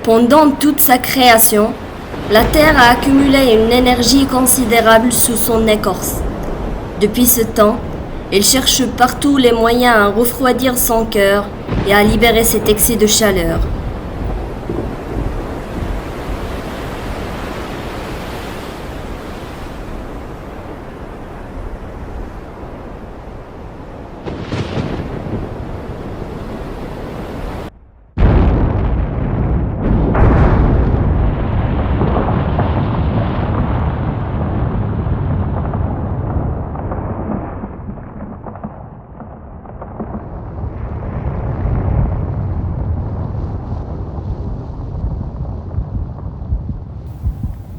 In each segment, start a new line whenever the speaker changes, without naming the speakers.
Pendant toute sa création, la Terre a accumulé une énergie considérable sous son écorce. Depuis ce temps, elle cherche partout les moyens à refroidir son cœur et à libérer cet excès de chaleur.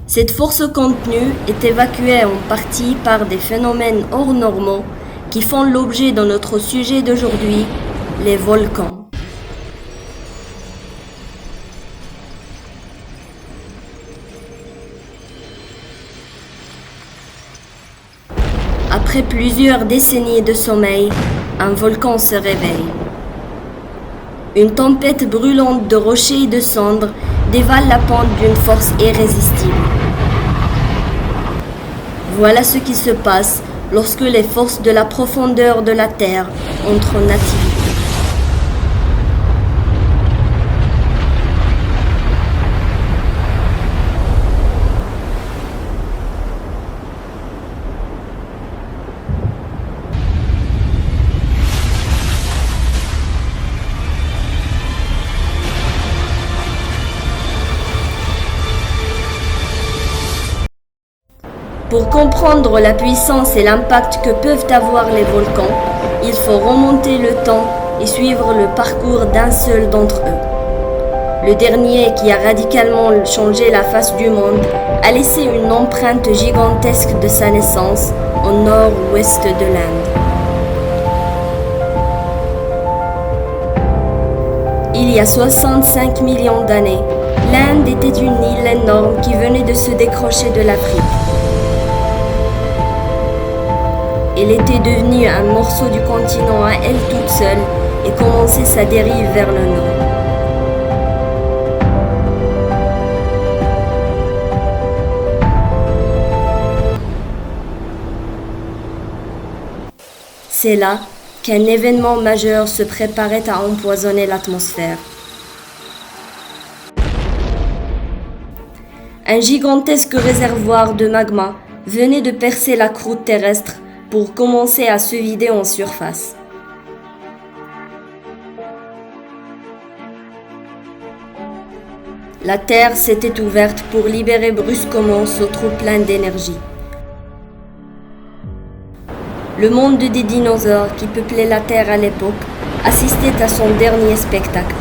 Cette force contenue est évacuée en partie par des phénomènes hors normaux qui font l'objet de notre sujet d'aujourd'hui, les volcans. Après plusieurs décennies de sommeil, un volcan se réveille. Une tempête brûlante de rochers et de cendres dévale la pente d'une force irrésistible. Voilà ce qui se passe lorsque les forces de la profondeur de la Terre entrent en activité. Pour comprendre la puissance et l'impact que peuvent avoir les volcans, il faut remonter le temps et suivre le parcours d'un seul d'entre eux. Le dernier, qui a radicalement changé la face du monde, a laissé une empreinte gigantesque de sa naissance au nord-ouest de l'Inde. Il y a 65 millions d'années, l'Inde était une île énorme qui venait de se décrocher de l'Afrique. Elle était devenue un morceau du continent à elle toute seule et commençait sa dérive vers le nord. C'est là qu'un événement majeur se préparait à empoisonner l'atmosphère. Un gigantesque réservoir de magma venait de percer la croûte terrestre pour commencer à se vider en surface. La Terre s'était ouverte pour libérer brusquement ce trop-plein d'énergie. Le monde des dinosaures qui peuplaient la Terre à l'époque assistait à son dernier spectacle,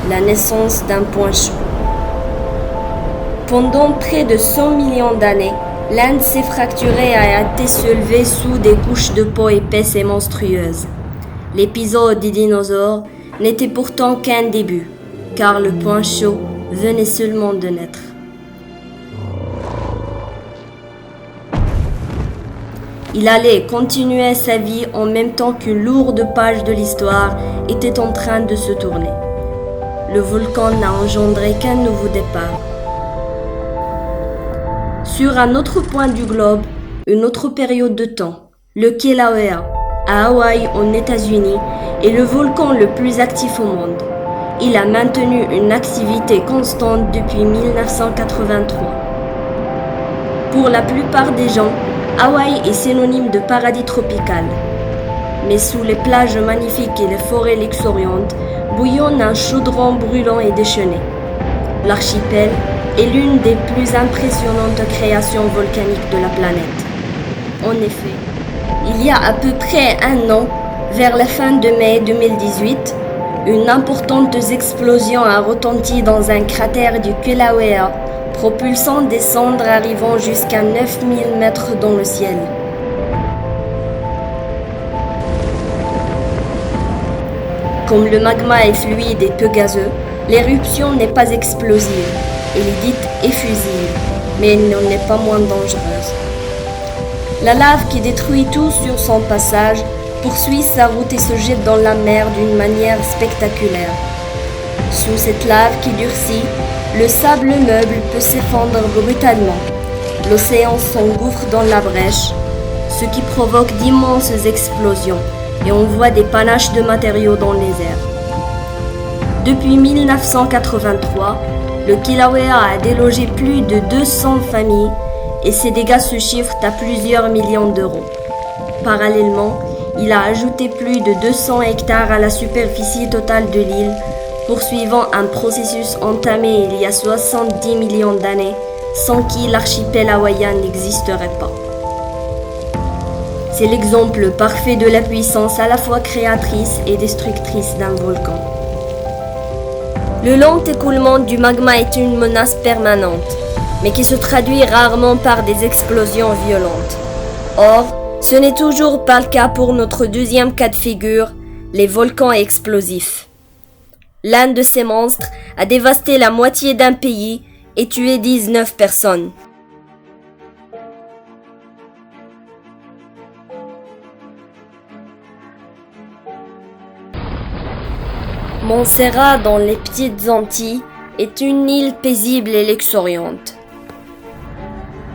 la naissance d'un point chaud. Pendant près de 100 millions d'années, l'Inde s'est fracturée et a été soulevée sous des couches de peau épaisses et monstrueuses. L'épisode des dinosaures n'était pourtant qu'un début, car le point chaud venait seulement de naître. Il allait continuer sa vie en même temps qu'une lourde page de l'histoire était en train de se tourner. Le volcan n'a engendré qu'un nouveau départ. Sur un autre point du globe, une autre période de temps, le Kilauea, à Hawaï, aux États-Unis, est le volcan le plus actif au monde. Il a maintenu une activité constante depuis 1983. Pour la plupart des gens, Hawaï est synonyme de paradis tropical. Mais sous les plages magnifiques et les forêts luxuriantes, bouillonne un chaudron brûlant et déchaîné. L'archipel est l'une des plus impressionnantes créations volcaniques de la planète. En effet, il y a à peu près un an, vers la fin de mai 2018, une importante explosion a retenti dans un cratère du Kilauea, propulsant des cendres arrivant jusqu'à 9000 mètres dans le ciel. Comme le magma est fluide et peu gazeux, l'éruption n'est pas explosive. Elle est dite effusive, mais elle n'en est pas moins dangereuse. La lave qui détruit tout sur son passage poursuit sa route et se jette dans la mer d'une manière spectaculaire. Sous cette lave qui durcit, Le sable meuble peut s'effondrer brutalement. L'océan s'engouffre dans la brèche, ce qui provoque d'immenses explosions et on voit des panaches de matériaux dans les airs. Depuis 1983, le Kilauea a délogé plus de 200 familles et ses dégâts se chiffrent à plusieurs millions d'euros. Parallèlement, il a ajouté plus de 200 hectares à la superficie totale de l'île, poursuivant un processus entamé il y a 70 millions d'années, sans qui l'archipel hawaïen n'existerait pas. C'est l'exemple parfait de la puissance à la fois créatrice et destructrice d'un volcan. Le lent écoulement du magma est une menace permanente, mais qui se traduit rarement par des explosions violentes. Or, ce n'est toujours pas le cas pour notre deuxième cas de figure, les volcans explosifs. L'un de ces monstres a dévasté la moitié d'un pays et tué 19 personnes. Montserrat, dans les Petites Antilles, est une île paisible et luxuriante.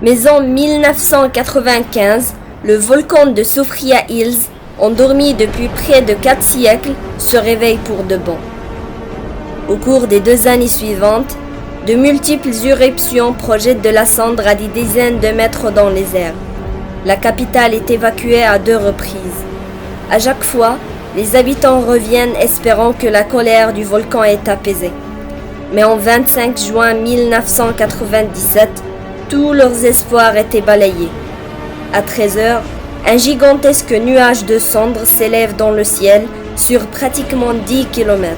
Mais en 1995, le volcan de Sophia Hills, endormi depuis près de 4 siècles, se réveille pour de bon. Au cours des 2 années suivantes, de multiples éruptions projettent de la cendre à des dizaines de mètres dans les airs. La capitale est évacuée à 2 reprises. À chaque fois, les habitants reviennent espérant que la colère du volcan est apaisée. Mais en 25 juin 1997, tous leurs espoirs étaient balayés. À 13h, un gigantesque nuage de cendres s'élève dans le ciel sur pratiquement 10 km.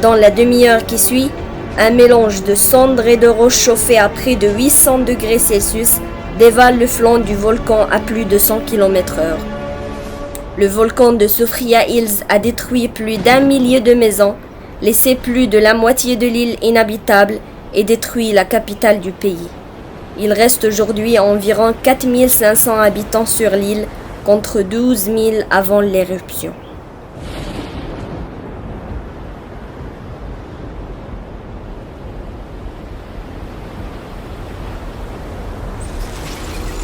Dans la demi-heure qui suit, un mélange de cendres et de roches chauffées à près de 800 degrés Celsius dévale le flanc du volcan à plus de 100 km/h. Le volcan de Sophia Hills a détruit plus d'1 millier de maisons, laissé plus de la moitié de l'île inhabitable et détruit la capitale du pays. Il reste aujourd'hui environ 4500 habitants sur l'île contre 12 000 avant l'éruption.